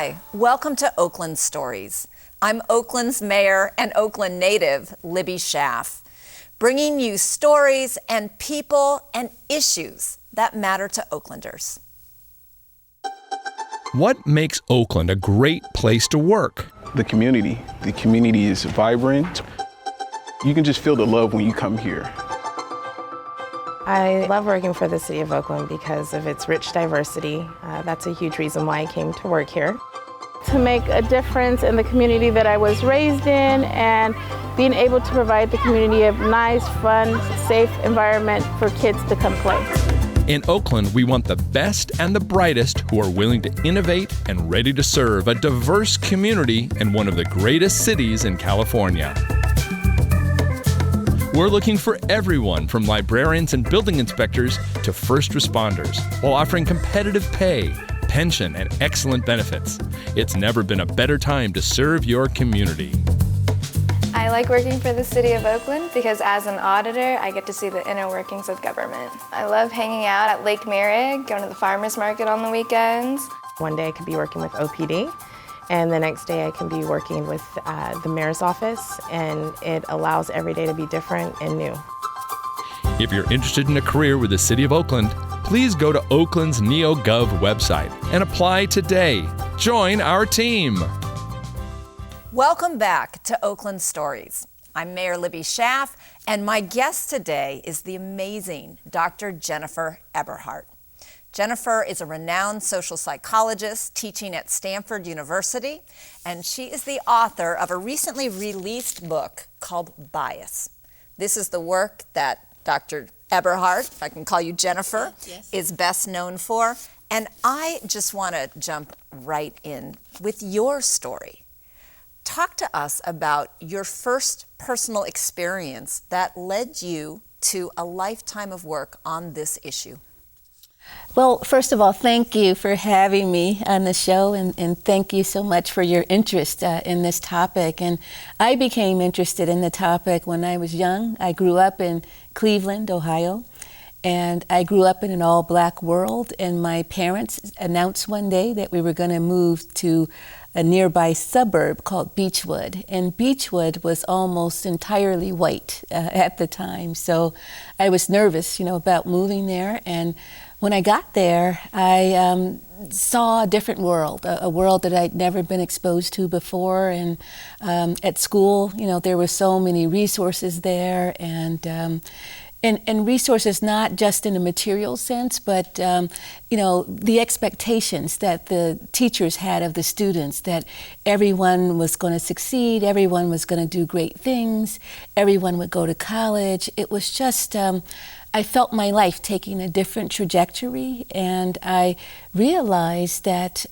Hi, welcome to Oakland Stories. I'm Oakland's mayor and Oakland native, Libby Schaaf, bringing you stories and people and issues that matter to Oaklanders. What makes Oakland a great place to work? The community. The community is vibrant. You can just feel the love when you come here. I love working for the City of Oakland because of its rich diversity. That's a huge reason why I came to work here. To make a difference in the community that I was raised in and being able to provide the community a nice, fun, safe environment for kids to come play. In Oakland, we want the best and the brightest who are willing to innovate and ready to serve a diverse community in one of the greatest cities in California. We're looking for everyone from librarians and building inspectors to first responders, while offering competitive pay, pension, and excellent benefits. It's never been a better time to serve your community. I like working for the City of Oakland because as an auditor, I get to see the inner workings of government. I love hanging out at Lake Merrick, going to the farmers market on the weekends. One day I could be working with OPD, and the next day I can be working with the mayor's office, and it allows every day to be different and new. If you're interested in a career with the City of Oakland, please go to Oakland's NeoGov website and apply today. Join our team. Welcome back to Oakland Stories. I'm Mayor Libby Schaaf, and my guest today is the amazing Dr. Jennifer Eberhardt. Jennifer is a renowned social psychologist teaching at Stanford University, and she is the author of a recently released book called Bias. This is the work that Dr. Eberhardt, if I can call you Jennifer, yes, is best known for. And I just want to jump right in with your story. Talk to us about your first personal experience that led you to a lifetime of work on this issue. Well, first of all, thank you for having me on the show, and thank you so much for your interest in this topic. And I became interested in the topic when I was young. I grew up in Cleveland, Ohio, and I grew up in an all-black world, and my parents announced one day that we were going to move to a nearby suburb called Beechwood, and Beechwood was almost entirely white at the time. So I was nervous, about moving there, and when I got there, I saw a different world, a world that I'd never been exposed to before. And at school, there were so many resources there, and resources not just in a material sense, but the expectations that the teachers had of the students, that everyone was going to succeed, everyone was going to do great things, everyone would go to college. It was just, I felt my life taking a different trajectory, and I realized that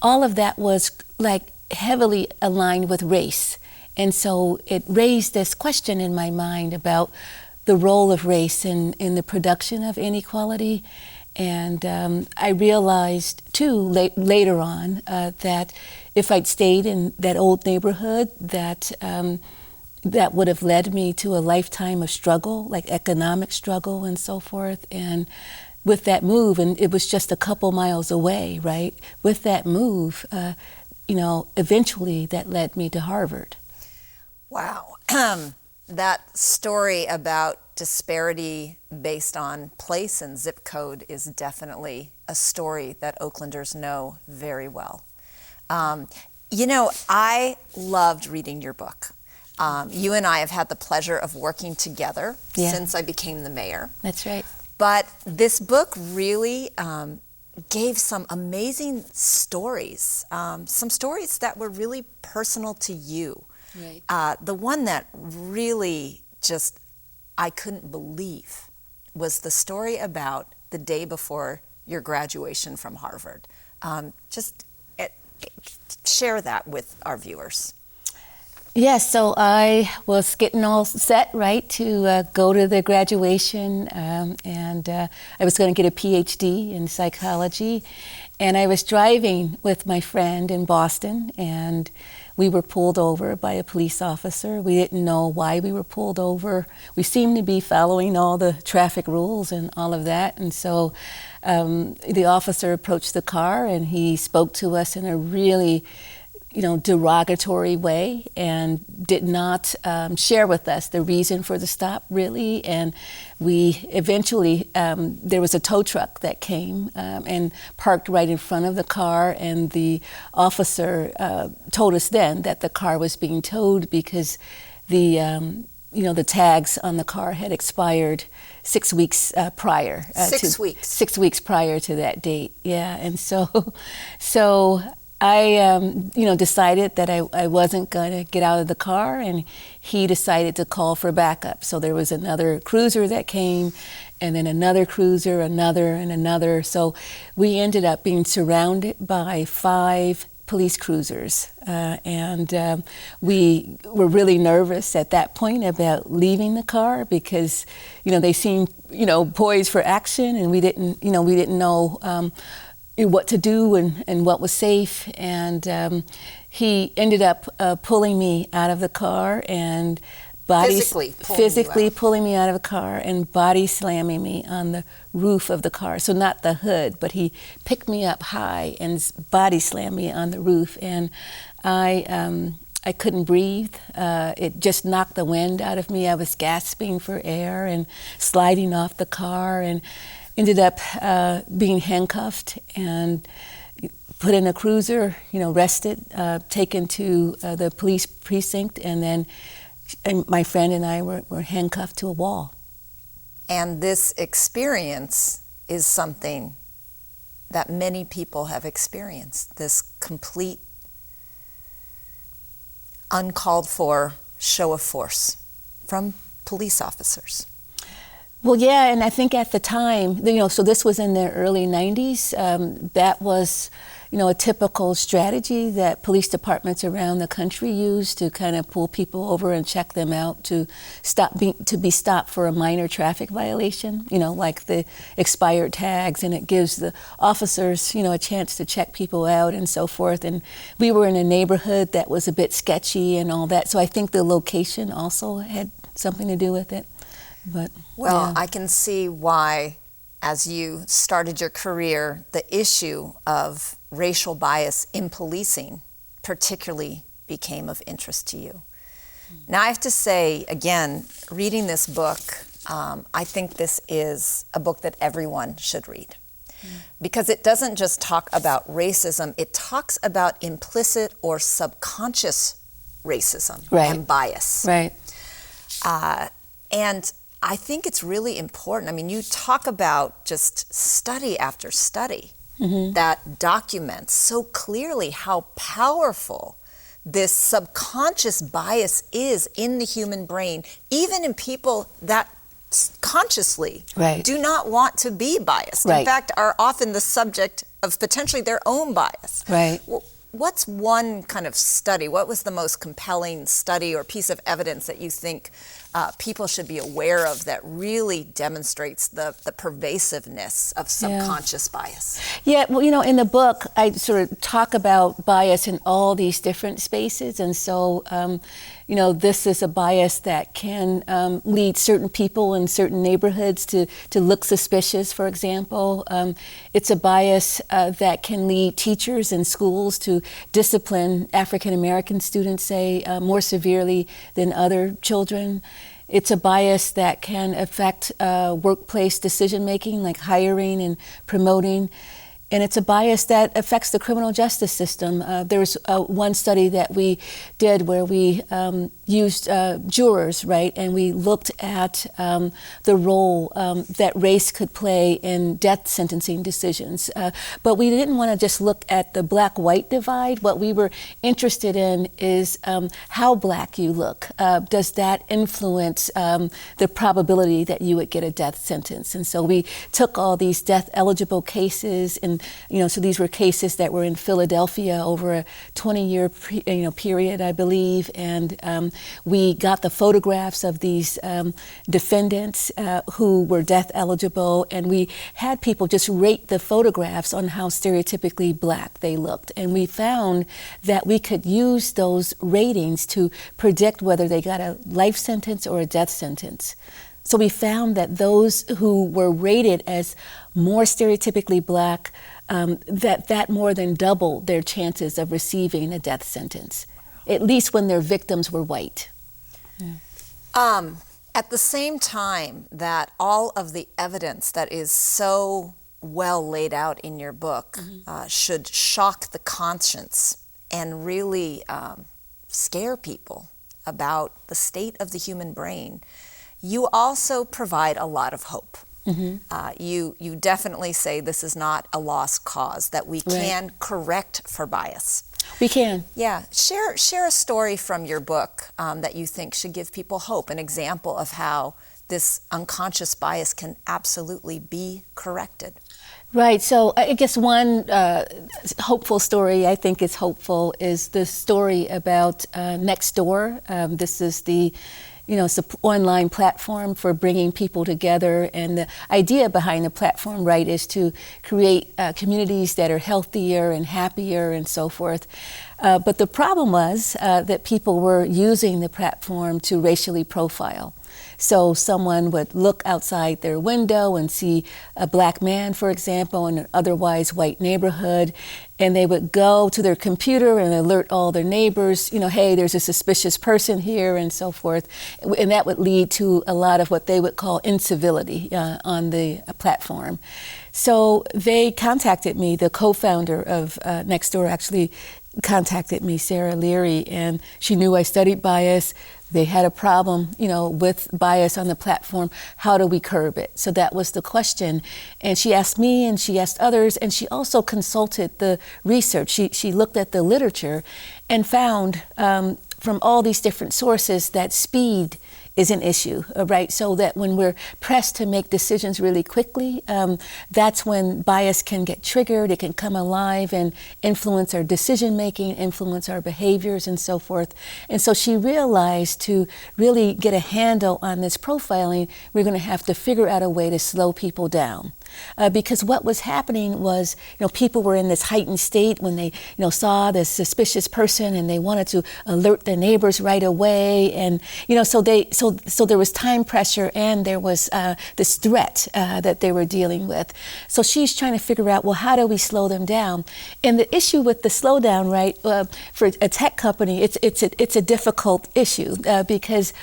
all of that was like heavily aligned with race. And so it raised this question in my mind about the role of race in the production of inequality. And I realized too later on that if I'd stayed in that old neighborhood, that would have led me to a lifetime of struggle, like economic struggle and so forth. And with that move, and it was just a couple miles away, right? With that move, eventually that led me to Harvard. Wow. That story about disparity based on place and zip code is definitely a story that Oaklanders know very well. I loved reading your book. You and I have had the pleasure of working together since I became the mayor. That's right. But this book really gave some amazing stories, some stories that were really personal to you. Right. The one that really just I couldn't believe was the story about the day before your graduation from Harvard. Share that with our viewers. Yes, so I was getting all set, right, to go to the graduation, and I was going to get a PhD in psychology, and I was driving with my friend in Boston, and we were pulled over by a police officer. We didn't know why we were pulled over. We seemed to be following all the traffic rules and all of that. And so the officer approached the car and he spoke to us in a really derogatory way and did not share with us the reason for the stop, really. And we eventually, there was a tow truck that came and parked right in front of the car, and the officer told us then that the car was being towed because the tags on the car had expired 6 weeks prior. 6 weeks? 6 weeks prior to that date, yeah. And so I, decided that I wasn't going to get out of the car, and he decided to call for backup. So there was another cruiser that came, and then another cruiser, another, and another. So we ended up being surrounded by 5 police cruisers, and we were really nervous at that point about leaving the car because, they seemed, poised for action, and we didn't know what to do and what was safe. And he ended up pulling me out of the car and physically pulling me out of the car and body slamming me on the roof of the car. So not the hood, but he picked me up high and body slammed me on the roof. And I couldn't breathe. It just knocked the wind out of me. I was gasping for air and sliding off the car, and ended up being handcuffed and put in a cruiser, arrested, taken to the police precinct, and my friend and I were handcuffed to a wall. And this experience is something that many people have experienced, this complete, uncalled for show of force from police officers. Well, yeah, and I think at the time, so this was in the early 90s, that was, a typical strategy that police departments around the country used to kind of pull people over and check them out to be stopped for a minor traffic violation, like the expired tags, and it gives the officers, a chance to check people out and so forth. And we were in a neighborhood that was a bit sketchy and all that, so I think the location also had something to do with it. But, yeah. I can see why, as you started your career, the issue of racial bias in policing particularly became of interest to you. Now, I have to say, again, reading this book, I think this is a book that everyone should read. Because it doesn't just talk about racism, it talks about implicit or subconscious racism and bias. Right. And I think it's really important. I mean, you talk about just study after study that documents so clearly how powerful this subconscious bias is in the human brain, even in people that consciously do not want to be biased. In fact, are often the subject of potentially their own bias. Right. Well, what's one kind of study? What was the most compelling study or piece of evidence that you think people should be aware of that really demonstrates the pervasiveness of subconscious bias? Yeah, well, in the book, I sort of talk about bias in all these different spaces. And so, this is a bias that can lead certain people in certain neighborhoods to look suspicious, for example. It's a bias that can lead teachers in schools to discipline African American students, say, more severely than other children. It's a bias that can affect workplace decision-making, like hiring and promoting. And it's a bias that affects the criminal justice system. There was one study that we did where we used jurors, right? And we looked at the role that race could play in death sentencing decisions. But we didn't want to just look at the black-white divide. What we were interested in is how black you look. Does that influence the probability that you would get a death sentence? And so we took all these death-eligible cases and And, so these were cases that were in Philadelphia over a 20-year period, I believe. And we got the photographs of these defendants who were death eligible, and we had people just rate the photographs on how stereotypically Black they looked. And we found that we could use those ratings to predict whether they got a life sentence or a death sentence. So we found that those who were rated as more stereotypically Black, that more than doubled their chances of receiving a death sentence, at least when their victims were white. Yeah. At the same time that all of the evidence that is so well laid out in your book should shock the conscience and really scare people about the state of the human brain, you also provide a lot of hope. You definitely say this is not a lost cause, that we can correct for bias. We can. Yeah. Share a story from your book that you think should give people hope, an example of how this unconscious bias can absolutely be corrected. Right. So I guess one hopeful story I think is hopeful is the story about Nextdoor. This is the it's an online platform for bringing people together, and the idea behind the platform, right, is to create communities that are healthier and happier and so forth. But the problem was that people were using the platform to racially profile. So someone would look outside their window and see a Black man, for example, in an otherwise white neighborhood, and they would go to their computer and alert all their neighbors, hey, there's a suspicious person here and so forth. And that would lead to a lot of what they would call incivility on the platform. So they contacted me. The co-founder of Nextdoor actually contacted me, Sarah Leary, and she knew I studied bias. They had a problem, with bias on the platform. How do we curb it? So that was the question. And she asked me and she asked others, and she also consulted the research. She looked at the literature and found from all these different sources that speed is an issue, right? So that when we're pressed to make decisions really quickly, that's when bias can get triggered, it can come alive and influence our decision making, influence our behaviors and so forth. And so she realized to really get a handle on this profiling, we're gonna have to figure out a way to slow people down. Because what was happening was, people were in this heightened state when they, saw this suspicious person, and they wanted to alert their neighbors right away, and so there was time pressure, and there was this threat that they were dealing with. So she's trying to figure out, well, how do we slow them down? And the issue with the slowdown, right, for a tech company, it's a difficult issue because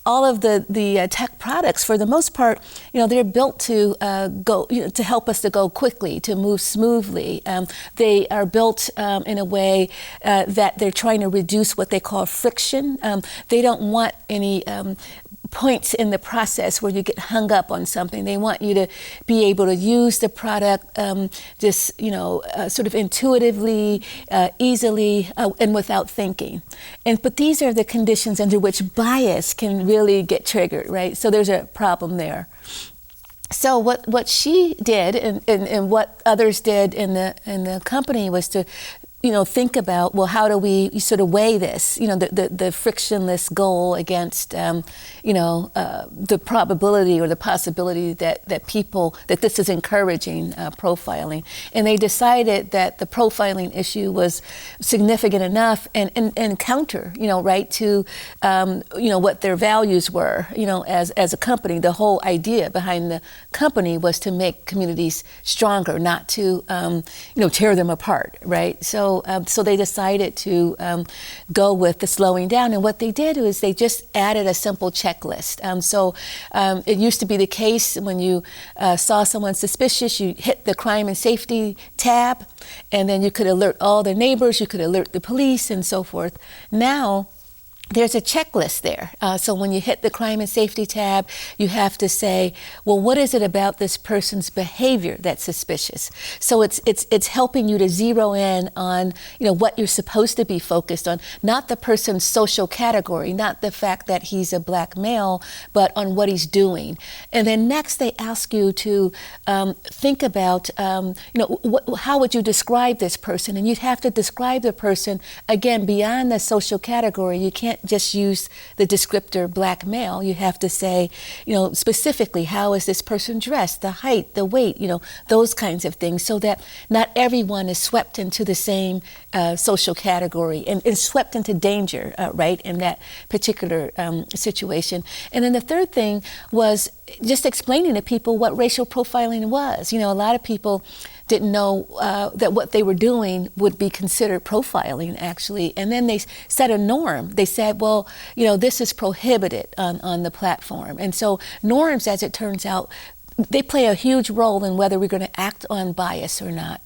all of the tech products, for the most part, they're built to go, to help us to go quickly, to move smoothly. They are built in a way that they're trying to reduce what they call friction. They don't want any points in the process where you get hung up on something. They want you to be able to use the product just, sort of intuitively, easily, and without thinking. But these are the conditions under which bias can really get triggered, right? So there's a problem there. So what she did and what others did in the company was to think about, well, how do we sort of weigh this, the frictionless goal against, the probability or the possibility that this is encouraging profiling. And they decided that the profiling issue was significant enough and counter, right, to, what their values were, as a company. The whole idea behind the company was to make communities stronger, not to, tear them apart, right? So they decided to go with the slowing down. And what they did was they just added a simple checklist. It used to be the case when you saw someone suspicious, you hit the crime and safety tab, and then you could alert all the neighbors, you could alert the police and so forth. Now, there's a checklist there. So when you hit the crime and safety tab, you have to say, well, what is it about this person's behavior that's suspicious? So it's helping you to zero in on, what you're supposed to be focused on, not the person's social category, not the fact that he's a black male, but on what he's doing. And then next they ask you to think about, how would you describe this person? And you'd have to describe the person, again, beyond the social category. You can't just use the descriptor black male. You have to say, specifically, how is this person dressed, the height, the weight, those kinds of things, so that not everyone is swept into the same social category and is swept into danger, right, in that particular situation. And then the third thing was just explaining to people what racial profiling was. A lot of people didn't know that what they were doing would be considered profiling, actually. And then they set a norm. They said, well, this is prohibited on the platform. And so norms, as it turns out, they play a huge role in whether we're going to act on bias or not.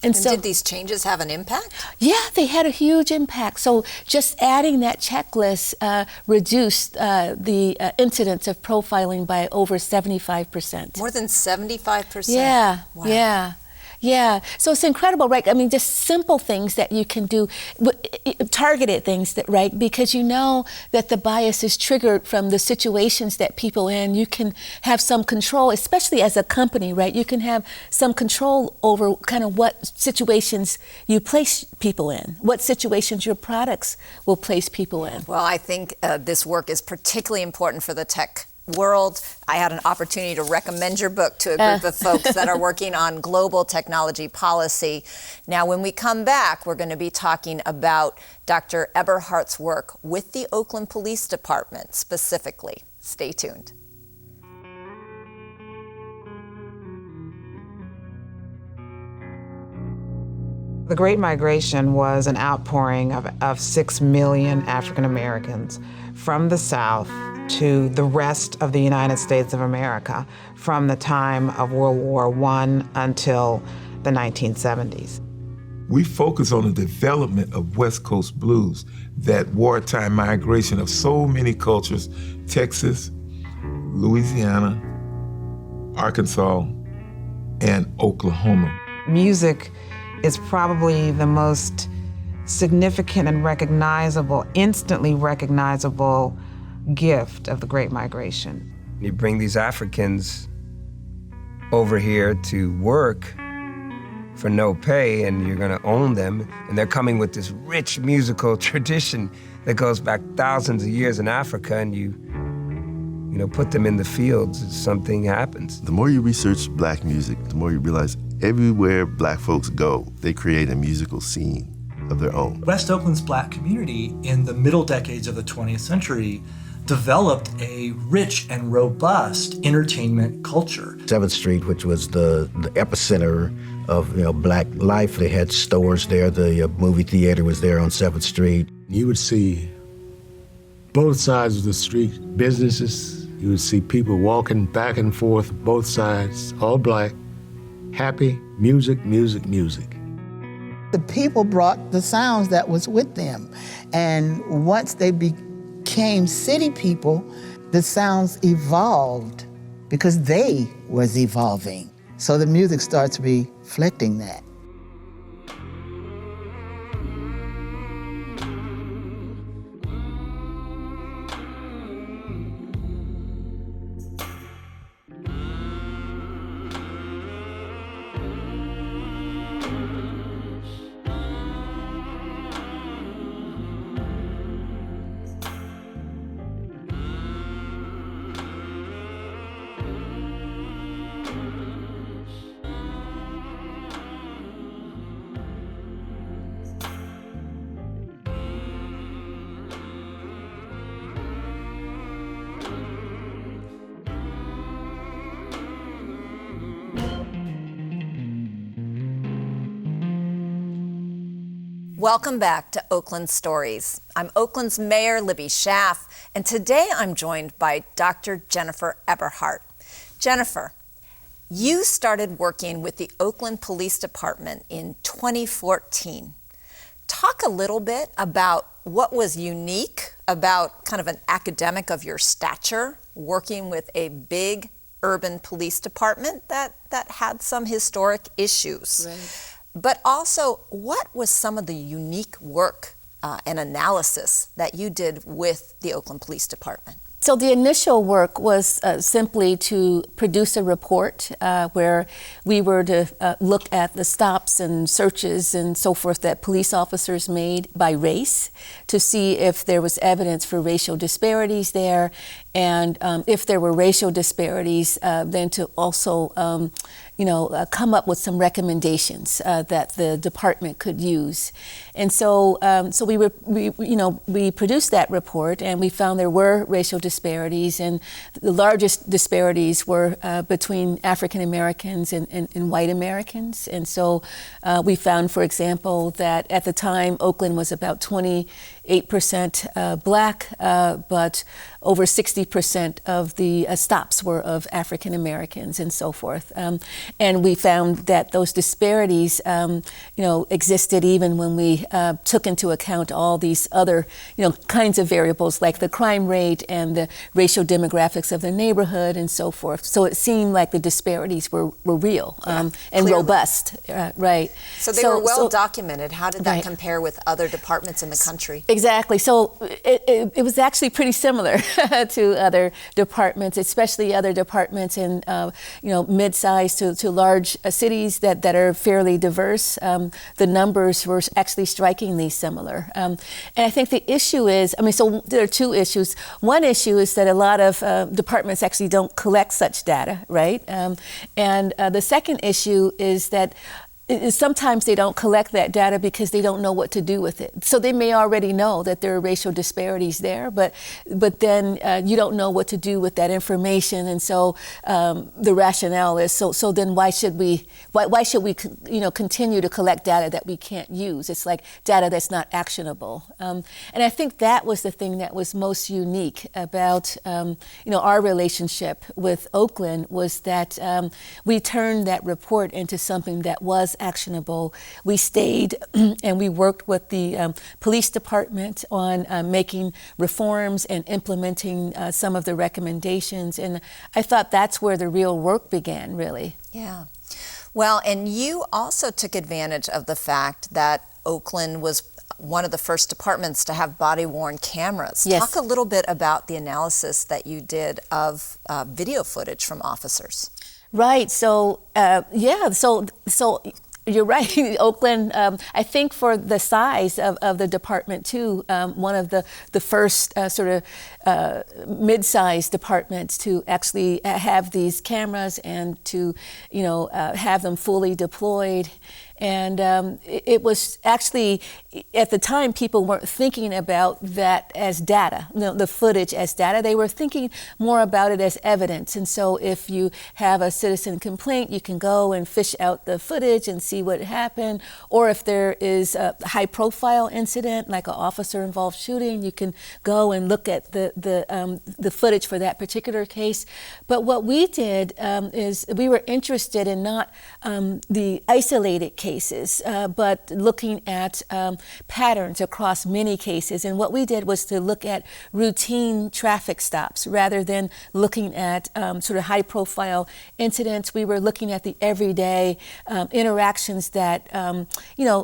And so, did these changes have an impact? Yeah, they had a huge impact. So just adding that checklist reduced the incidence of profiling by over 75%. More than 75%? Yeah, wow. Yeah. Yeah, so it's incredible, right? I mean, just simple things that you can do, targeted things, right? Because you know that the bias is triggered from the situations that people in. You can have some control, especially as a company, right? You can have some control over kind of what situations you place people in, what situations your products will place people in. Well, I think this work is particularly important for the tech world. I had an opportunity to recommend your book to a group of folks that are working on global technology policy. Now, when we come back, we're going to be talking about Dr. Eberhardt's work with the Oakland Police Department specifically. Stay tuned. The Great Migration was an outpouring of 6 million African Americans from the South to the rest of the United States of America from the time of World War I until the 1970s. We focus on the development of West Coast blues, that wartime migration of so many cultures, Texas, Louisiana, Arkansas, and Oklahoma. Music is probably the most significant and recognizable, instantly recognizable gift of the Great Migration. You bring these Africans over here to work for no pay, and you're gonna own them, and they're coming with this rich musical tradition that goes back thousands of years in Africa, and you put them in the fields, something happens. The more you research black music, the more you realize everywhere black folks go, they create a musical scene of their own. West Oakland's black community in the middle decades of the 20th century developed a rich and robust entertainment culture. 7th Street, which was the epicenter of black life. They had stores there. The movie theater was there on 7th Street. You would see both sides of the street, businesses. You would see people walking back and forth, both sides, all black, happy, music, music, music. The people brought the sounds that was with them. And once they became city people, the sounds evolved because they was evolving. So the music starts reflecting that. Welcome back to Oakland Stories. I'm Oakland's Mayor, Libby Schaaf, and today I'm joined by Dr. Jennifer Eberhardt. Jennifer, you started working with the Oakland Police Department in 2014. Talk a little bit about what was unique about kind of an academic of your stature, working with a big urban police department that had some historic issues. Right. But also, what was some of the unique work and analysis that you did with the Oakland Police Department? So the initial work was simply to produce a report where we were to look at the stops and searches and so forth that police officers made by race to see if there was evidence for racial disparities there, and if there were racial disparities, then to also come up with some recommendations that the department could use. And so we produced that report, and we found there were racial disparities, and the largest disparities were between African Americans and white Americans. And so we found, for example, that at the time Oakland was about 28% black, but over 60% of the stops were of African Americans and so forth. And we found that those disparities, existed even when we took into account all these other, kinds of variables like the crime rate and the racial demographics of the neighborhood and so forth. So it seemed like the disparities were real and clearly. robust, right? So they were well documented. How did that compare with other departments in the country? Exactly. So it was actually pretty similar to other departments, especially other departments in mid-sized to large cities that are fairly diverse. The numbers were actually strikingly similar. And I think the issue is, so there are two issues. One issue is that a lot of departments actually don't collect such data, right? And the second issue is that sometimes they don't collect that data because they don't know what to do with it. So they may already know that there are racial disparities there, but then you don't know what to do with that information. And so the rationale is, so then why should we continue to collect data that we can't use? It's like data that's not actionable. And I think that was the thing that was most unique about our relationship with Oakland, was that we turned that report into something that was actionable. We stayed and we worked with the police department on making reforms and implementing some of the recommendations. And I thought that's where the real work began, really. Yeah. Well, and you also took advantage of the fact that Oakland was one of the first departments to have body-worn cameras. Yes. Talk a little bit about the analysis that you did of video footage from officers. Right. So, so you're right. Oakland, I think for the size of the department too, one of the first mid-sized departments to actually have these cameras and to, have them fully deployed. And it was actually, at the time, people weren't thinking about that as data, the footage as data. They were thinking more about it as evidence. And so if you have a citizen complaint, you can go and fish out the footage and see what happened. Or if there is a high-profile incident, like an officer-involved shooting, you can go and look at the footage for that particular case. But what we did is we were interested in not the isolated cases, but looking at patterns across many cases. And what we did was to look at routine traffic stops rather than looking at sort of high-profile incidents. We were looking at the everyday interactions that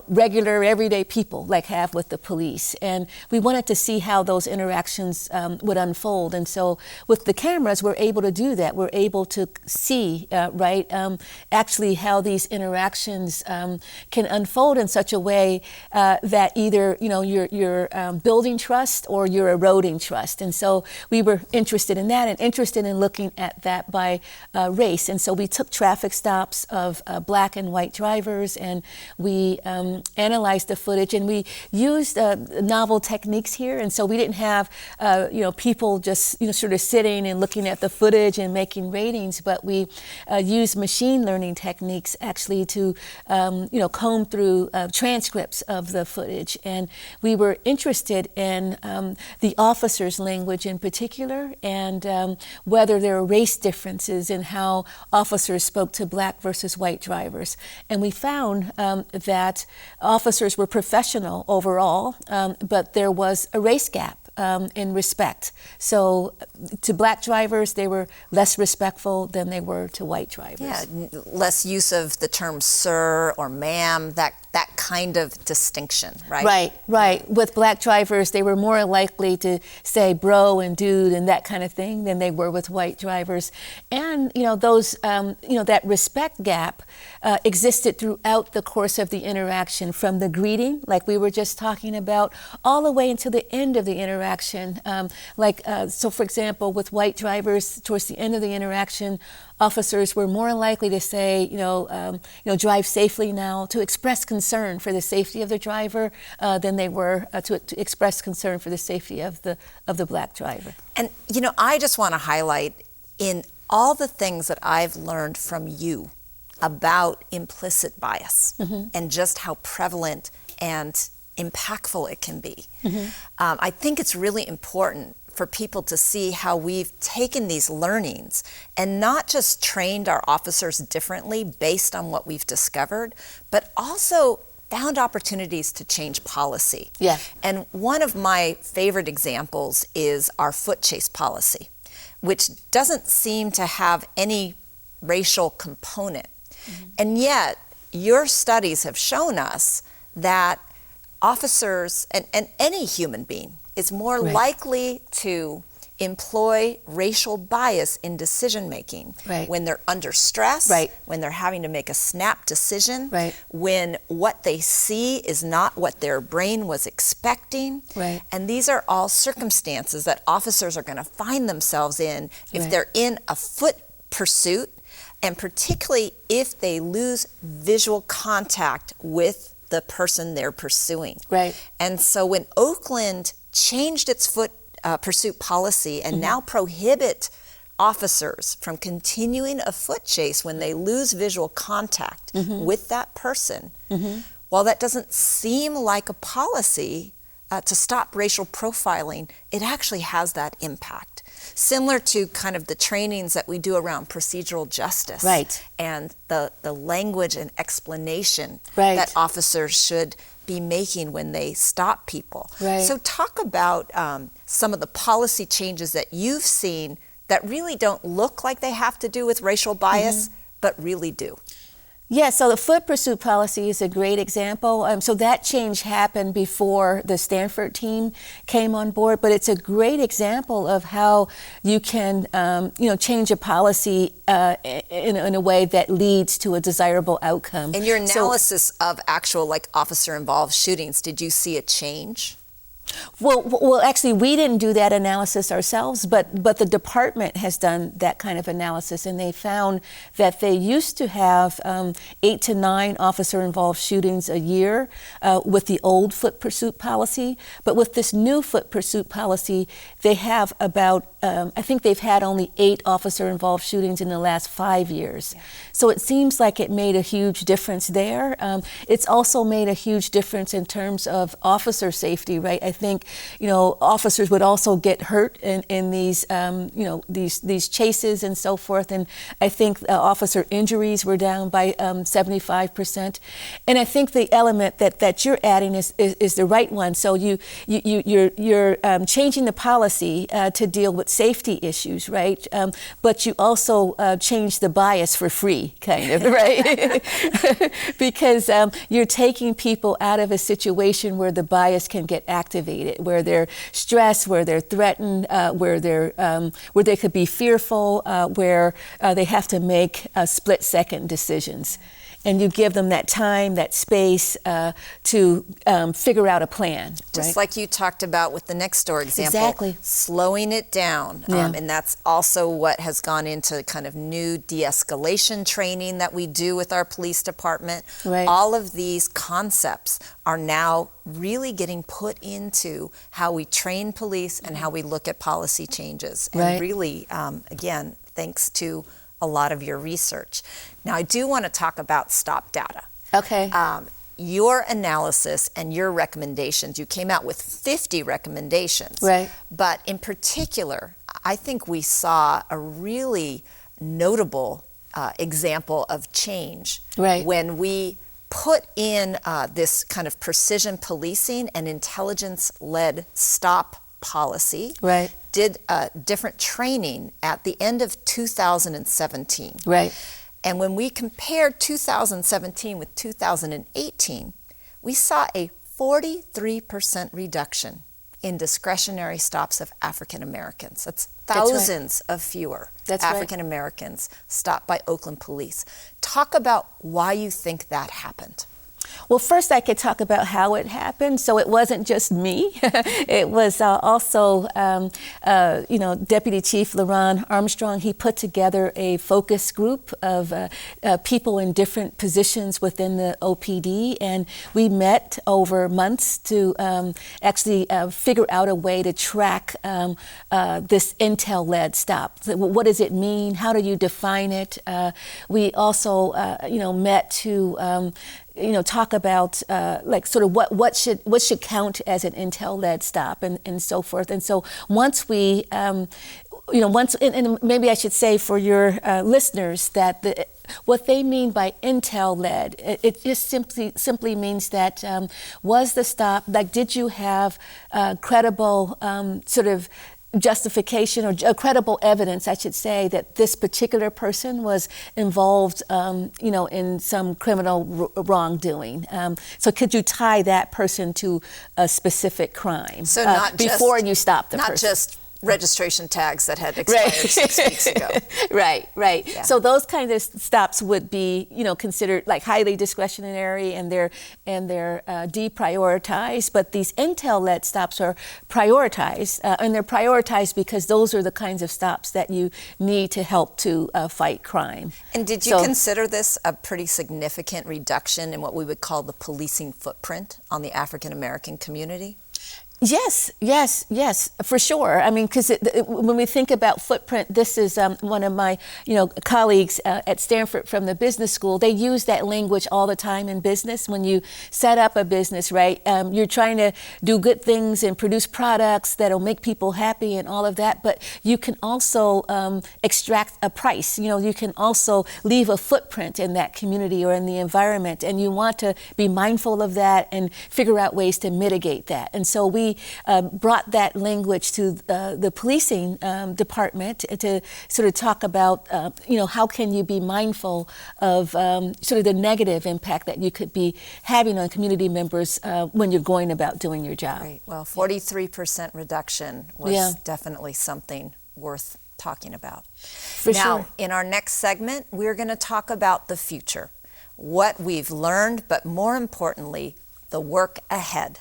regular, everyday people have with the police. And we wanted to see how those interactions would unfold. And so with the cameras, we're able to do that. We're able to see, actually how these interactions can unfold in such a way that either you're building trust or you're eroding trust. And so we were interested in that and interested in looking at that by race. And so we took traffic stops of black and white drivers, and we analyzed the footage, and we used novel techniques here. And so we didn't have people just sort of sitting and looking at the footage and making ratings, but we used machine learning techniques actually to comb through transcripts of the footage. And we were interested in the officers' language in particular, and whether there were race differences in how officers spoke to black versus white drivers. And we found that officers were professional overall, but there was a race gap in respect. So to black drivers, they were less respectful than they were to white drivers. Yeah, less use of the term sir or ma'am, that kind of distinction, right? Right. With black drivers, they were more likely to say bro and dude and that kind of thing than they were with white drivers. And, those, that respect gap existed throughout the course of the interaction, from the greeting, like we were just talking about, all the way until the end of the interaction. So for example, with white drivers, towards the end of the interaction, officers were more likely to say, drive safely now, to express concern for the safety of the driver than they were to express concern for the safety of the black driver. And, I just want to highlight, in all the things that I've learned from you about implicit bias and just how prevalent and impactful it can be, I think it's really important for people to see how we've taken these learnings and not just trained our officers differently based on what we've discovered, but also found opportunities to change policy. Yeah. And one of my favorite examples is our foot chase policy, which doesn't seem to have any racial component. And yet, your studies have shown us that officers and any human being is more likely to employ racial bias in decision making when they're under stress, when they're having to make a snap decision, when what they see is not what their brain was expecting. And these are all circumstances that officers are going to find themselves in if they're in a foot pursuit, and particularly if they lose visual contact with the person they're pursuing. And so when Oakland changed its foot pursuit policy and now prohibit officers from continuing a foot chase when they lose visual contact with that person, while that doesn't seem like a policy to stop racial profiling, it actually has that impact. Similar to kind of the trainings that we do around procedural justice and the language and explanation that officers should be making when they stop people. So talk about some of the policy changes that you've seen that really don't look like they have to do with racial bias, but really do. Yeah, so the foot pursuit policy is a great example. So that change happened before the Stanford team came on board, but it's a great example of how you can, change a policy in a way that leads to a desirable outcome. In your analysis of actual, officer-involved shootings, did you see a change? Well, actually, we didn't do that analysis ourselves, but the department has done that kind of analysis, and they found that they used to have 8 to 9 officer-involved shootings a year with the old foot pursuit policy. But with this new foot pursuit policy, they have about, I think they've had only 8 officer-involved shootings in the last 5 years. So it seems like it made a huge difference there. It's also made a huge difference in terms of officer safety, right? I think, officers would also get hurt in these, these chases and so forth. And I think officer injuries were down by 75%. And I think the element that you're adding is the right one. So you're changing the policy to deal with safety issues, right? But you also change the bias for free, kind of, right? Because you're taking people out of a situation where the bias can get activated, where they're stressed, where they're threatened, where they could be fearful, where they have to make split-second decisions. And you give them that time, that space to figure out a plan. Just like you talked about with the next door example. Exactly. Slowing it down. And that's also what has gone into kind of new de-escalation training that we do with our police department. All of these concepts are now really getting put into how we train police and how we look at policy changes. And really, again, thanks to a lot of your research. Now, I do want to talk about stop data. Okay. Your analysis and your recommendations, you came out with 50 recommendations. But in particular, I think we saw a really notable example of change when we put in this kind of precision policing and intelligence-led stop policy. Right. Did different training at the end of 2017. Right. And when we compared 2017 with 2018, we saw a 43% reduction in discretionary stops of African Americans. That's thousands of fewer African Americans stopped by Oakland Police. Talk about why you think that happened. Well, first I could talk about how it happened. So it wasn't just me. It was also, Deputy Chief LaRon Armstrong. He put together a focus group of people in different positions within the OPD, and we met over months to actually figure out a way to track this intel-led stop. What does it mean? How do you define it? We also, met to talk about like sort of what should count as an intel-led stop and so forth. And so once we, and maybe I should say for your listeners that what they mean by intel-led, it just simply means that was the stop, like did you have credible sort of justification or credible evidence, I should say, that this particular person was involved, in some criminal wrongdoing. So could you tie that person to a specific crime? So not before you stop the person. Not just registration tags that had expired 6 weeks ago. Right. Yeah. So those kind of stops would be, considered like highly discretionary, and they're deprioritized. But these intel-led stops are prioritized, and they're prioritized because those are the kinds of stops that you need to help to fight crime. And did you consider this a pretty significant reduction in what we would call the policing footprint on the African American community? Yes, for sure. I mean, because when we think about footprint, this is one of my, colleagues at Stanford from the business school. They use that language all the time in business. When you set up a business, right, you're trying to do good things and produce products that'll make people happy and all of that. But you can also extract a price. You can also leave a footprint in that community or in the environment, and you want to be mindful of that and figure out ways to mitigate that. And so we brought that language to the policing department to sort of talk about, how can you be mindful of sort of the negative impact that you could be having on community members when you're going about doing your job. Right. Well, 43% reduction was definitely something worth talking about. Now, in our next segment, we're going to talk about the future, what we've learned, but more importantly, the work ahead.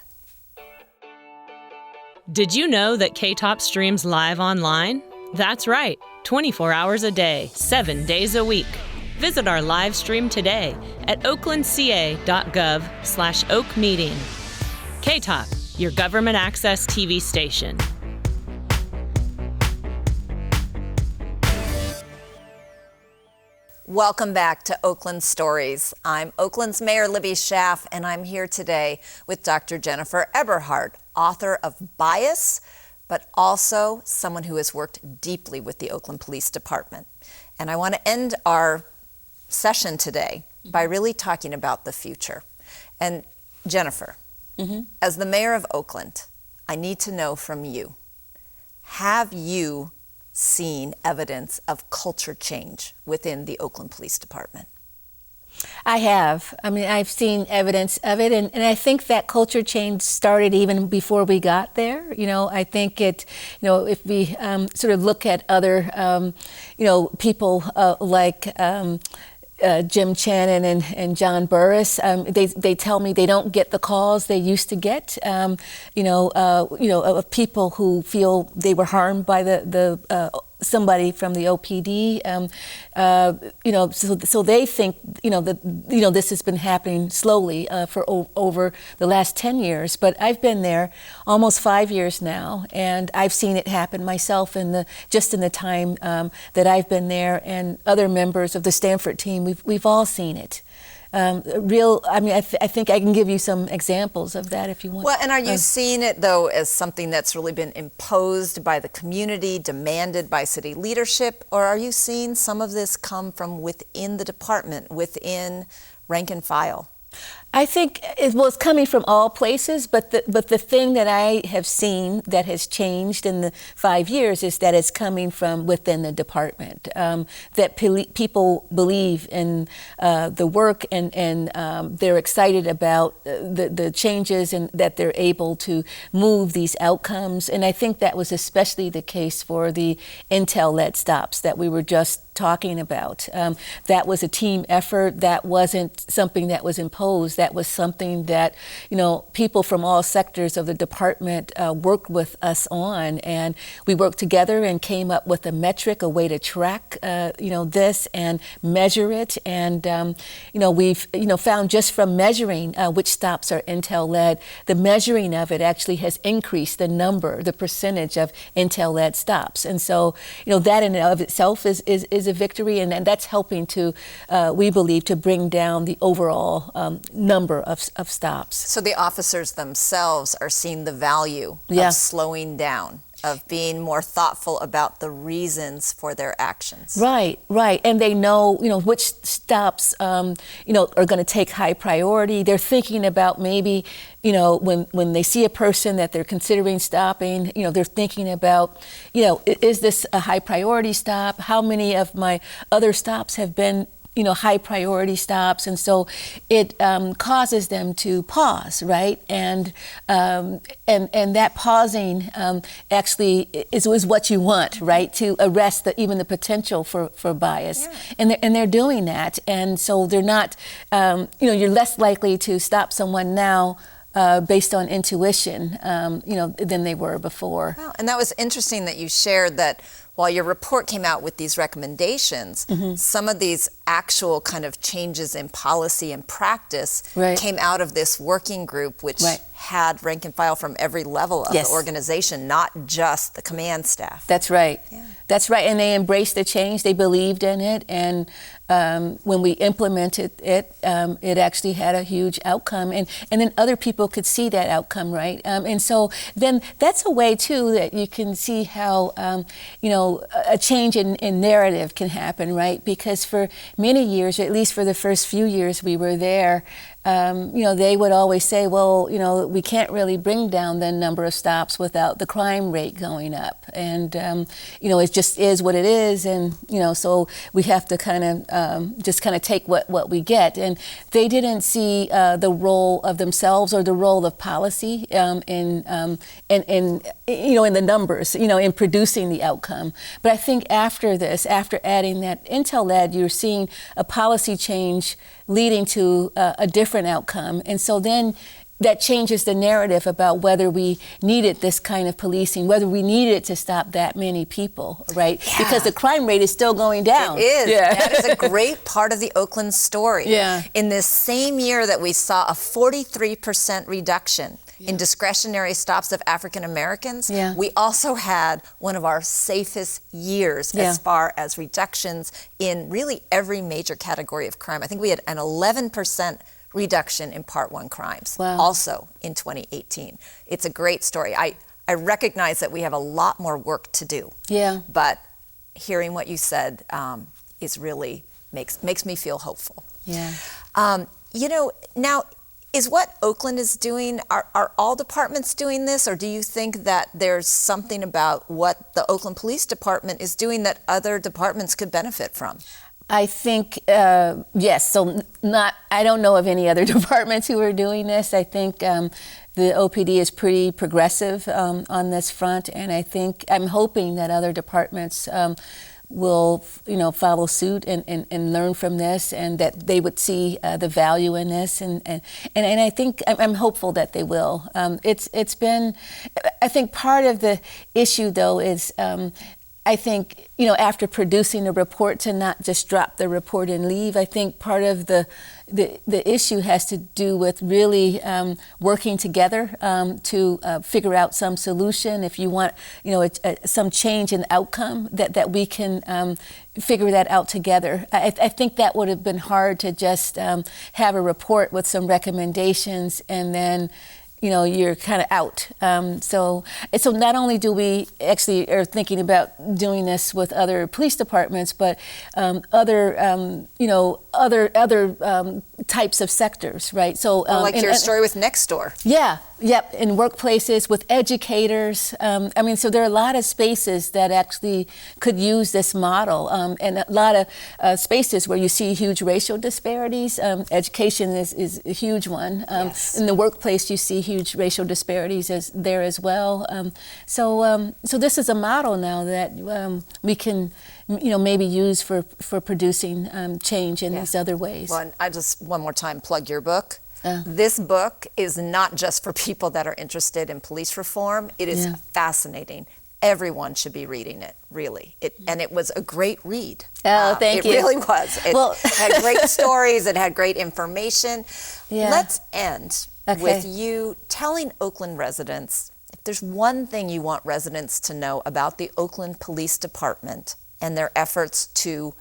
Did you know that KTOP streams live online? That's right, 24 hours a day, 7 days a week. Visit our live stream today at oaklandca.gov/oakmeeting. KTOP, your government access TV station. Welcome back to Oakland Stories. I'm Oakland's Mayor Libby Schaaf, and I'm here today with Dr. Jennifer Eberhardt, author of Bias, but also someone who has worked deeply with the Oakland Police Department. And I want to end our session today by really talking about the future. And Jennifer, as the mayor of Oakland, I need to know from you, have you seen evidence of culture change within the Oakland Police Department? I have. I mean, I've seen evidence of it, and I think that culture change started even before we got there. I think it, if we sort of look at other, people like Jim Channon and John Burris, they tell me they don't get the calls they used to get, of people who feel they were harmed by the somebody from the OPD, so they think, that, this has been happening slowly for over the last 10 years. But I've been there almost 5 years now, and I've seen it happen myself in the time that I've been there, and other members of the Stanford team. We've all seen it. I think I can give you some examples of that if you want. Well, and are you seeing it, though, as something that's really been imposed by the community, demanded by city leadership, or are you seeing some of this come from within the department, within rank and file? I think it's coming from all places, but the thing that I have seen that has changed in the 5 years is that it's coming from within the department. That people believe in the work and they're excited about the changes and that they're able to move these outcomes. And I think that was especially the case for the intel-led stops that we were just talking about. That was a team effort. That wasn't something that was imposed. That was something that, people from all sectors of the department worked with us on, and we worked together and came up with a metric, a way to track, this and measure it. And, we've, found just from measuring which stops are intel-led, the measuring of it actually has increased the percentage of intel-led stops. And so, that in and of itself is a victory, and that's helping to, we believe, to bring down the overall number of stops. So the officers themselves are seeing the value of slowing down, of being more thoughtful about the reasons for their actions. Right. And they know, which stops, are going to take high priority. They're thinking about maybe, when they see a person that they're considering stopping, they're thinking about, is this a high priority stop? How many of my other stops have been high priority stops? And so it causes them to pause, right? And that pausing actually is what you want, right? To arrest even the potential for bias. Yeah. And they're doing that. And so they're not, you're less likely to stop someone now based on intuition, than they were before. Wow. And that was interesting that you shared that while your report came out with these recommendations, some of these actual kind of changes in policy and practice came out of this working group, which had rank and file from every level of the organization, not just the command staff. That's right. Yeah. That's right. And they embraced the change. They believed in it. And when we implemented it, it actually had a huge outcome. And then other people could see that outcome, right? And so then that's a way, too, that you can see how, a change in narrative can happen, right? Because for many years, or at least for the first few years we were there, they would always say, well, we can't really bring down the number of stops without the crime rate going up. And, it just is what it is. And, so we have to kind of just kind of take what we get. And they didn't see the role of themselves or the role of policy in the numbers, in producing the outcome. But I think after this, after adding that intel-led, you're seeing a policy change leading to a different outcome. And so then that changes the narrative about whether we needed this kind of policing, whether we needed to stop that many people, right? Yeah. Because the crime rate is still going down. It is. Yeah. That is a great part of the Oakland story. Yeah. In this same year that we saw a 43% reduction in discretionary stops of African Americans, we also had one of our safest years as far as reductions in really every major category of crime. I think we had an 11% reduction in Part 1 crimes, also in 2018. It's a great story. I recognize that we have a lot more work to do. Yeah. But hearing what you said is really makes me feel hopeful. Yeah. Now, is what Oakland is doing, are all departments doing this, or do you think that there's something about what the Oakland Police Department is doing that other departments could benefit from? I think, yes. So I don't know of any other departments who are doing this. I think the OPD is pretty progressive on this front, and I'm hoping that other departments will, follow suit and learn from this, and that they would see the value in this, and I think I'm hopeful that they will. It's been, I think part of the issue though is, I think, after producing the report, to not just drop the report and leave. I think part of the issue has to do with really working together to figure out some solution. If you want, some change in outcome, that we can figure that out together. I think that would have been hard to just have a report with some recommendations and then you're kind of out. So not only do we actually are thinking about doing this with other police departments, but other other types of sectors, right? So like your story with Next Door. Yeah, yep, in workplaces with educators. I mean, so there are a lot of spaces that actually could use this model, and a lot of spaces where you see huge racial disparities. Education is a huge one. In the workplace, you see huge racial disparities there as well. So this is a model now that we can, maybe use for producing change in these other ways. Well, and I just one more time plug your book. This book is not just for people that are interested in police reform. It is fascinating. Everyone should be reading it, really. And it was a great read. Oh, thank you. It really was. It had great stories. It had great information. Yeah. Let's end with you telling Oakland residents, if there's one thing you want residents to know about the Oakland Police Department and their efforts to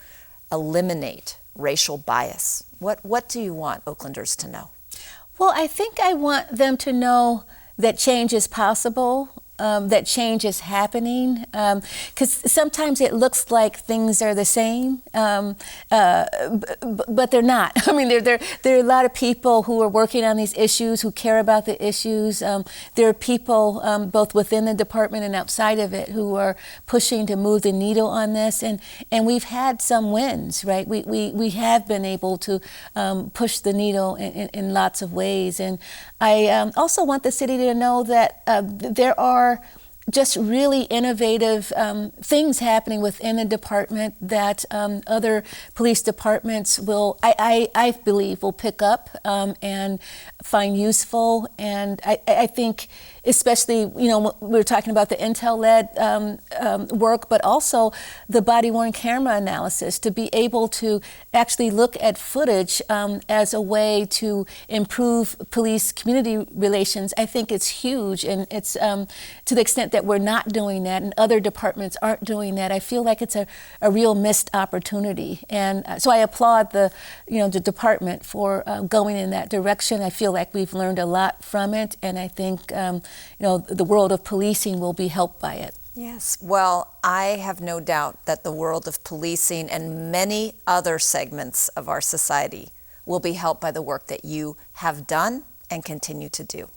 eliminate racial bias, what do you want Oaklanders to know? Well, I think I want them to know that change is possible, that change is happening, because sometimes it looks like things are the same, but they're not. I mean, there are a lot of people who are working on these issues, who care about the issues. There are people both within the department and outside of it who are pushing to move the needle on this, and we've had some wins, right? We have been able to push the needle in lots of ways, and I also want the city to know that there are just really innovative things happening within the department that other police departments will, I believe, will pick up and find useful. And I think, especially, we were talking about the intel-led work, but also the body-worn camera analysis, to be able to actually look at footage as a way to improve police-community relations. I think it's huge, and it's to the extent that we're not doing that and other departments aren't doing that, I feel like it's a real missed opportunity. And so I applaud the department for going in that direction. I feel like we've learned a lot from it, and I think the world of policing will be helped by it. Yes, well, I have no doubt that the world of policing and many other segments of our society will be helped by the work that you have done and continue to do.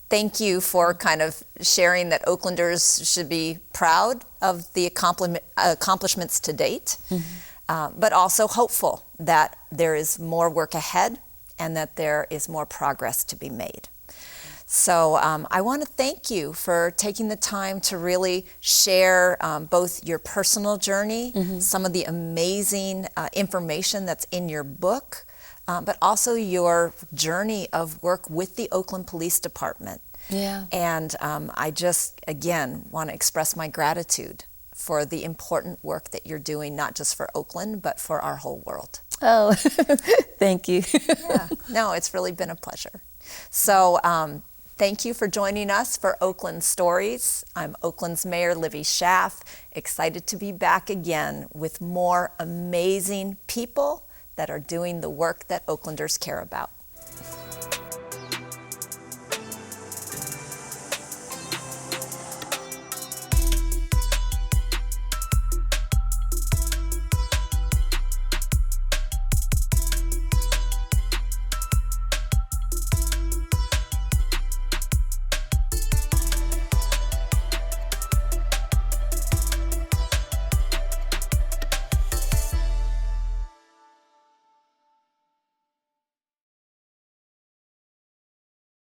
Thank you for kind of sharing that Oaklanders should be proud of the accomplishments to date, but also hopeful that there is more work ahead and that there is more progress to be made. So I want to thank you for taking the time to really share both your personal journey, some of the amazing information that's in your book, but also your journey of work with the Oakland Police Department. Yeah. And I just, again, want to express my gratitude for the important work that you're doing, not just for Oakland, but for our whole world. Oh, thank you. Yeah. No, it's really been a pleasure. So thank you for joining us for Oakland Stories. I'm Oakland's Mayor, Libby Schaaf, excited to be back again with more amazing people that are doing the work that Oaklanders care about.